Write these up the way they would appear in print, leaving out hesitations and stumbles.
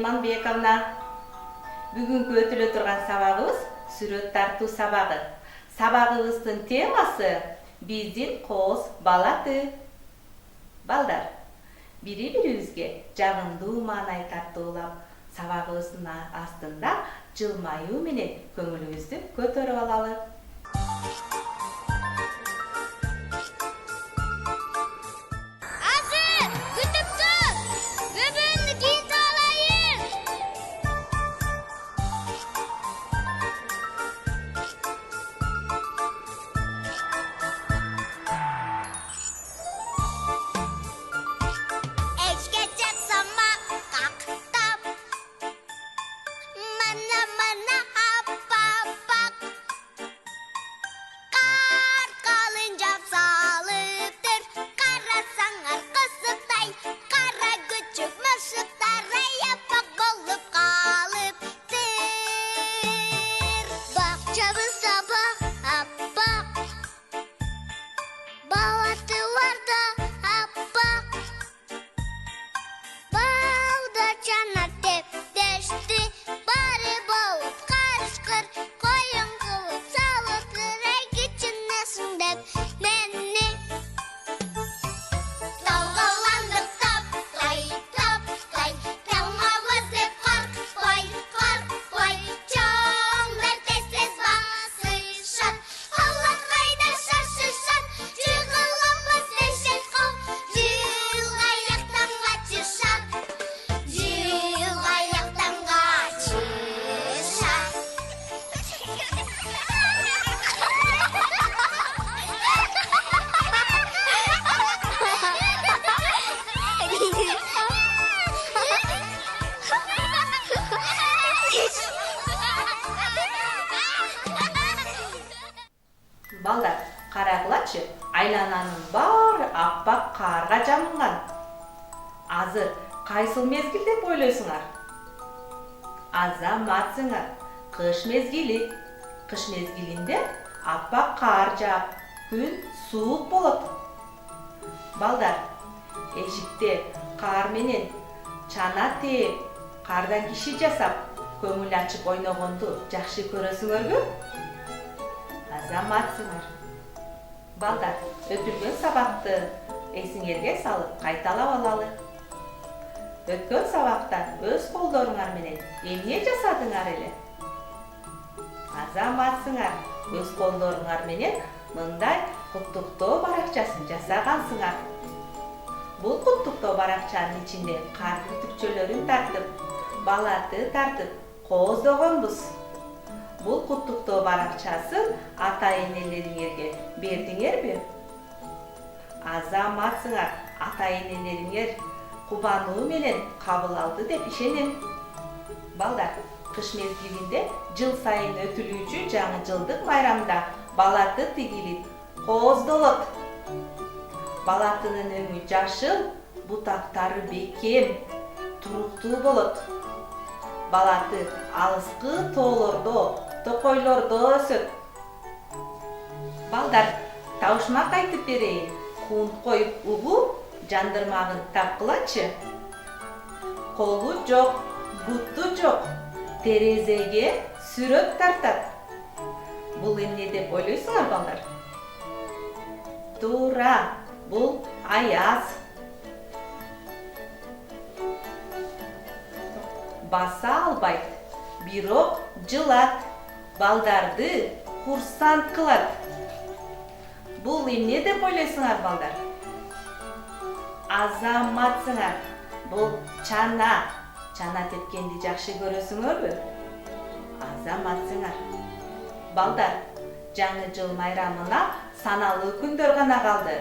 Иманбековна. Бүгүнкү өтүлө турган сабагыбыз сүрөт тартуу сабагы. Сабагыбыздын темасы биздин кооз балаты. Балдар, бири-бирибизге жагымдуу маанай тартуулап, сабагыбыздын астында жылмаюу менен көңүлүбүздү көтөрүп алалы. Балдар, карагылачы, айлананын баары аппак карга жамылган. Азыр кайсыл мезгил деп ойлойсуңар? Азаматсыңар. Кыш мезгили. Кыш мезгилинде аппак кар жаап, күн суук болот. Балдар, эшикте кар менен чана тээп, кардан киши жасап, көңүл ачып ойногонду жакшы көрөсүңөрбү? Азаматсыңар. Балдар, өтүлгөн сабакты эсиңерге салып кайталап алалы. Өткөн сабакта өз колдоруңар менен эмне жасадыңар эле? Азаматсыңар. Өз колдоруңар менен мындай куттуктоо баракчасын жасагансыңар. Бул куттуктоо баракчанын ичинде кар түтүкчөлөрүн тартып, балаты тартып, кооздогонбуз. Бул куттуктоо баракчасын ата-энелериңерге бердиңерби? Азаматсыңар. Ата-энелериңер кубануу менен кабыл алды деп ишенем. Балдар, кыш мезгилинде жыл сайын өтүлүүчү жаңы жылдык майрамда балаты тигилип, кооздолот. Балатынын өңү жашыл, бутактары бекем, туруктуу болот. Балаты алыскы тоолордо, токойлордо өсөт. Балдар, табышмак айтып берейин. Куунт коюп угуп, жандырмагын тапкылачы. Колу жок, буту жок, терезеге сүрөт тартат. Бул эмне деп ойлойсуңар, балдар? Туура, бул аяз. Баса албайт, бирок жылат, балдарды курсант кылат. Бул эмне деп ойлойсуңар, балдар? Азаматсыңар. Бул чана. Чана тепкенди жакшы көрөсүңөрбү? Азаматсыңар. Балдар, жаңы жыл майрамына саналуу күндөр гана калды.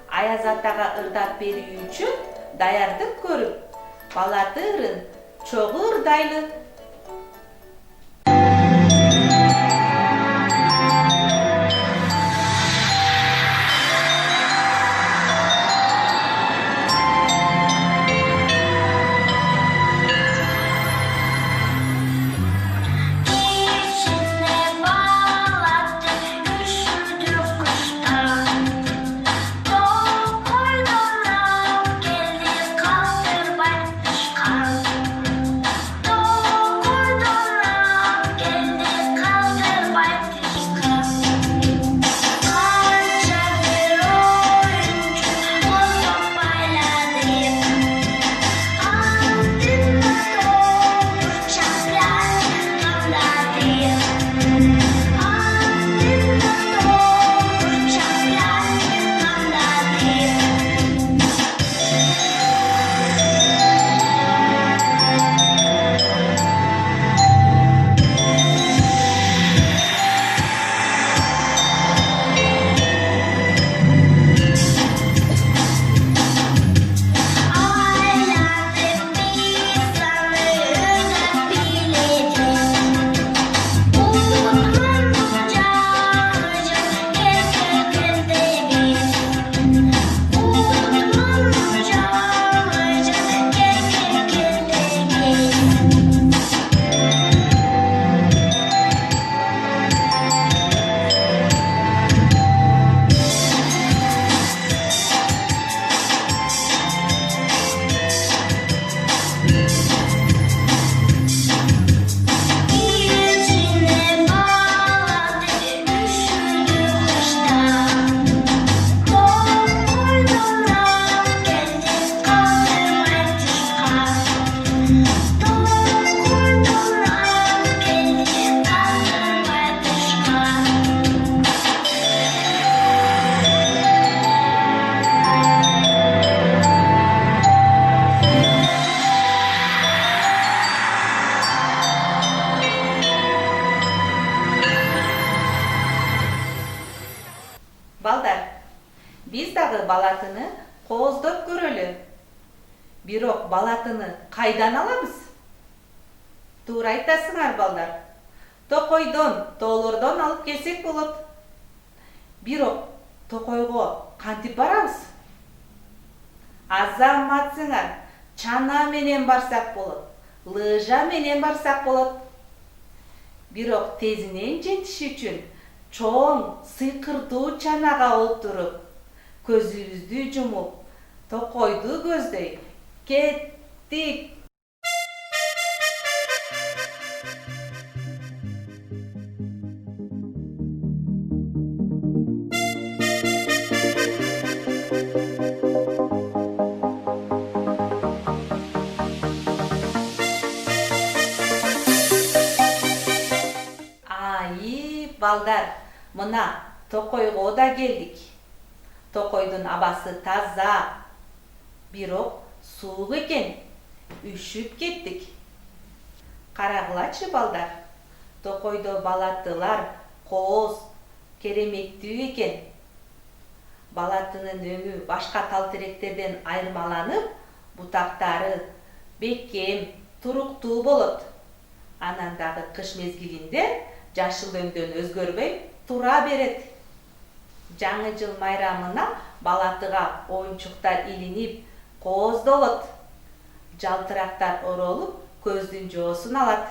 Аяз атага ырдап берүү үчүн даярдык көрүп, балаты ырын чогуу ырдайлы. Балдар, биз дагы балатыны кооздоп көрөлү. Бирок балатыны кайдан алабыз? Туура айтасыңар, балдар. Токойдон, тоолордон алып келсек болот. Бирок токойго кантип барабыз? Азаматсыңар, чана менен барсак болот, лыжа менен барсак болот. Бирок тезинен жетиш үчүн чоң сыйкырдуу чанага отуруп, көзүбүздү жумуп, токойду көздөй кеттик. Балдар, мына токойго да келдик. Токойдун абасы таза, бирок суук экен, үшүп кеттик. Карагылачы, балдар, токойдо балатылар кооз кереметтүү экен. Балатынын өңү башка тал теректерден айырмаланып, бутактары бекем, туруктуу болот. Анан дагы кыш мезгилинде жашыл өңдөн өзгөрбөй тура берет. Жаңы жыл майрамына балатыга оюнчуктар илинип, кооздолот. Жалтырактар оролуп, көздүн жоосун алат.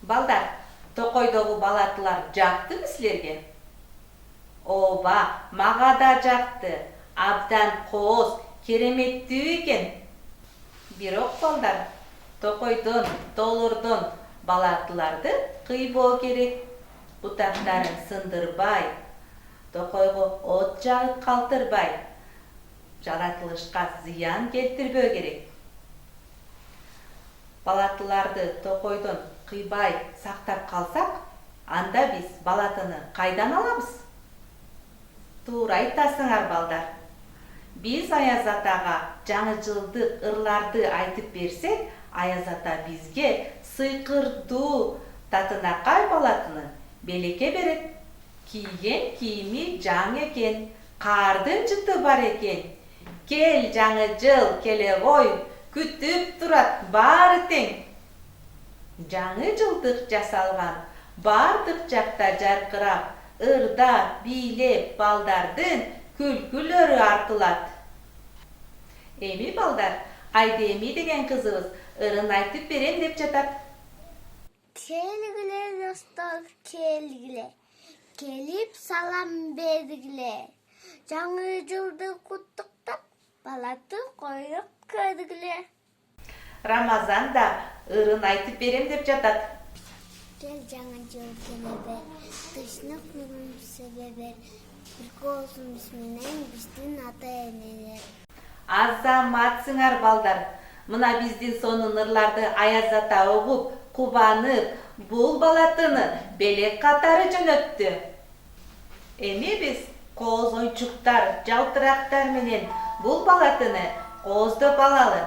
Балдар, токойдогу балатылар жактымы силерге? Ооба, мага да жакты. Абдан кооз, кереметтүү экен. Бирок балдар, токойдон, тоолордон балатыларды кыйбоо керек. Бутактарын сындырбай, токойго от жагып калтырбай, жаратылышка зыян келтирбөө керек. Балатыларды токойдон кыйбай сактап калсак, анда биз балатыны кайдан алабыз? Туура айтасыңар, балдар. Биз Аяз атага жаңы жылдык ырларды айтып берсек, Аяз ата бизге сыйкырдуу татынакай балатыны белекке берет. Кийген кийими жаңы экен, кардын жыты бар экен. Кел жаңы жыл келе кой, күтүп турат баары тең. Жаңы жылдык жасалган бардык жакта жаркырап, ырда бийлеп балдардын күлкүлөрү артылат. Эми балдар, Айдеми деген кызыбыз ырын айтып берем деп жатат. Келгиле достор, келгиле, келип салам бергиле. Жаңы жылды куттуктап, балаты коюп көргүле. Рамазан да ырын айтып берем деп жатат. Кел жаңы жыл келе бер, тынчтык күлүмсүрөй бер. Бирге болсун биз менен биздин ата энелер. Азаматсыңар, балдар. Мына биздин сонун ырларды Аяз ата угуп, кубанып, бул балатыны белек катары жөнөттү. Эми биз кооз оюнчуктар, жалтырактар менен бул балатыны кооздоп алалы.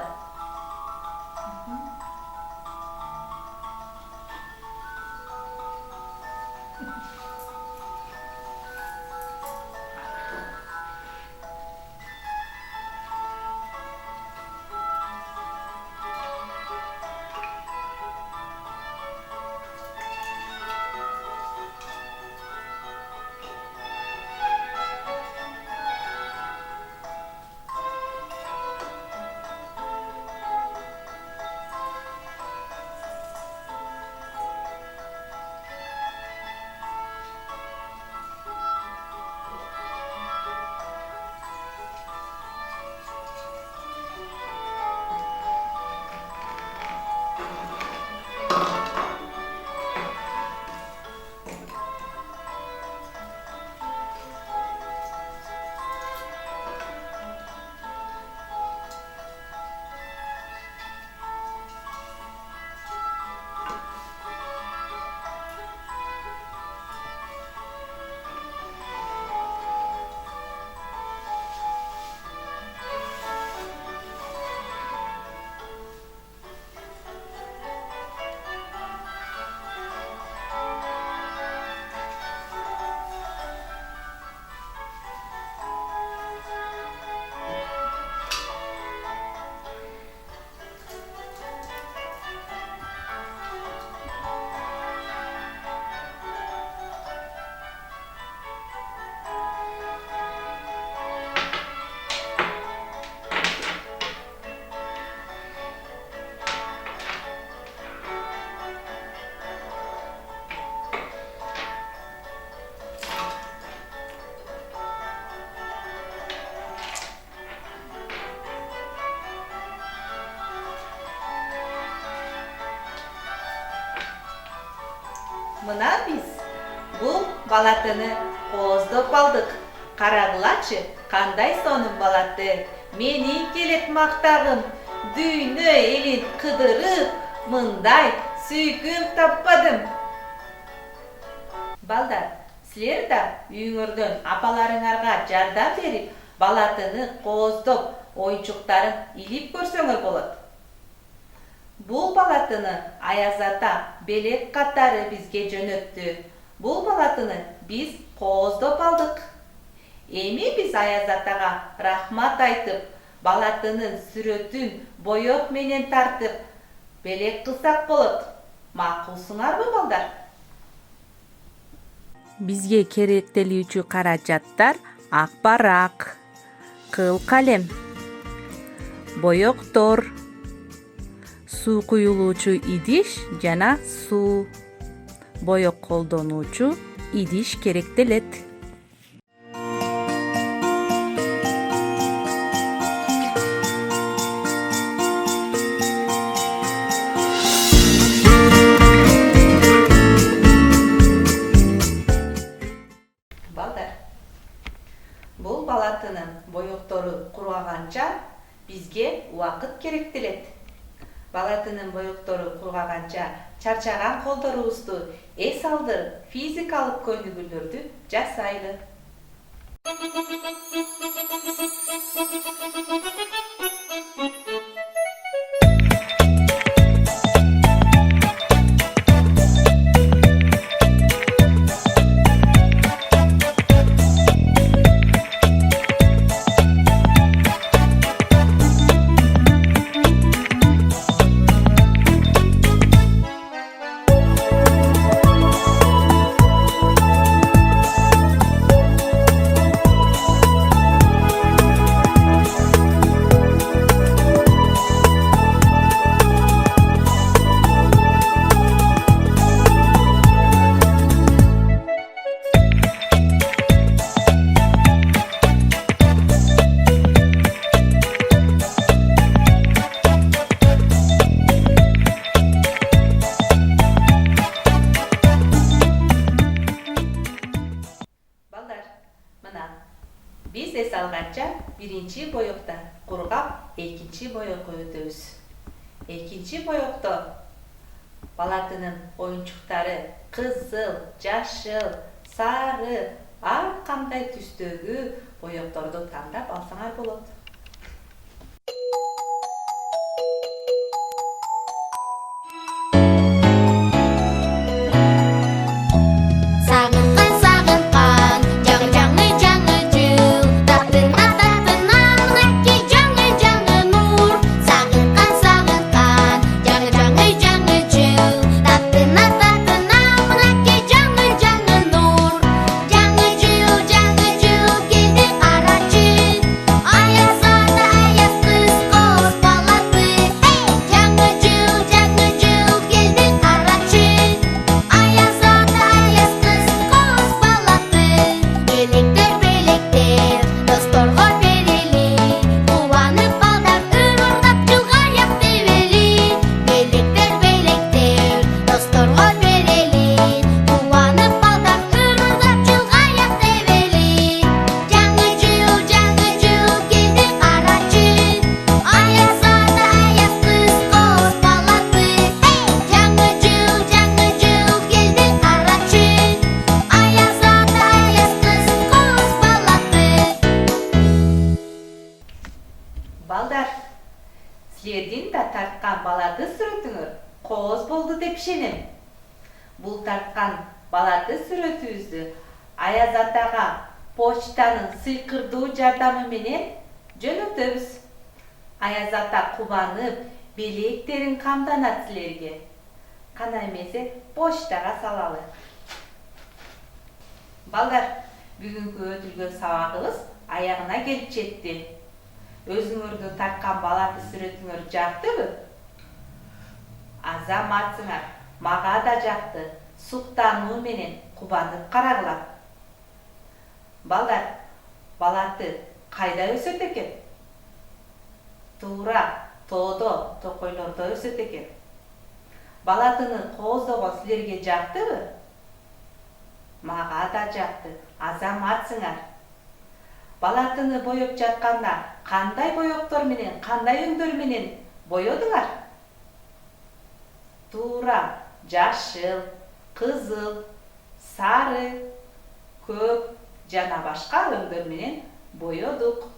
мына биз бул балатыны кооздоп алдык. Карагылачы, кандай сонун балаты. Менин келет мактагым, дүйнө элин кыдырып, мындай сүйкүм таппадым. Балдар, силер да үйүңөрдөн апаларыңарга жардам берип, балатыны кооздоп, оюнчуктарын илип көрсөңөр болот. Бул балатыны Аяз ата белек катары бизге жөнөттү. Бул балатыны биз кооздоп алдык. Эми биз Аяз атага рахмат айтып, балатынын сүрөтүн боёк менен тартып, белек кылсак болот. Макулсуңарбы, балдар? Бизге керектелүүчү каражаттар ак барак, кыл калем, боёктор, суу куюлуучу идиш жана суу, боёк колдонуучу идиш керектелет. Балдар, бул балатынын боёктору кургаганча бизге убакыт керектелет. Балатынын боёктору кургаганча чарчаган колдорубузду эс алдырып, физикалык көнүгүүлөрдү жасайлы. Биз эс алганча биринчи боёкта кургап, экинчи боёкко өтөбүз. Экинчи боёкто балатынын оюнчуктары кызыл, жашыл, сары, ар кандай түстөгү боёкторду тандап алсаңар болот. Балдар, силердин да тарткан балаты сүрөтүңөр кооз болду деп ишенем. Бул тарткан балаты сүрөтүбүздү Аяз атага почтанын сыйкырдуу жардамы менен жөнөтөбүз. Аяз ата кубанып, белектерин камданат силерге. Кана эмесе почтага салалы. Балдар, бүгүнкү өтүлгөн сабагыбыз аягына келип жетти. Өзүңөрдүн тарткан балаты сүрөтүңөр жактыбы? Азаматсыңар, мага да жакты. Суктануу менен кубанып карагыла. Балдар, балаты кайда өсөт экен? Туура, тоодо, токойлордо өсөт экен. Балатыны кооздогон силерге жактыбы? Мага да жакты. Азаматсыңар. Бала тыны боеп жатканда кандай боектор менен, кандай өңдөр менен боёдуңар? Туура, жашыл, кызыл, сары, көк жана башка өңдөр менен боёдук.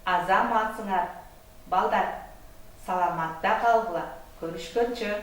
Азаматсыңар. Балдар, саламатта калгыла. Көрүшкөнчө.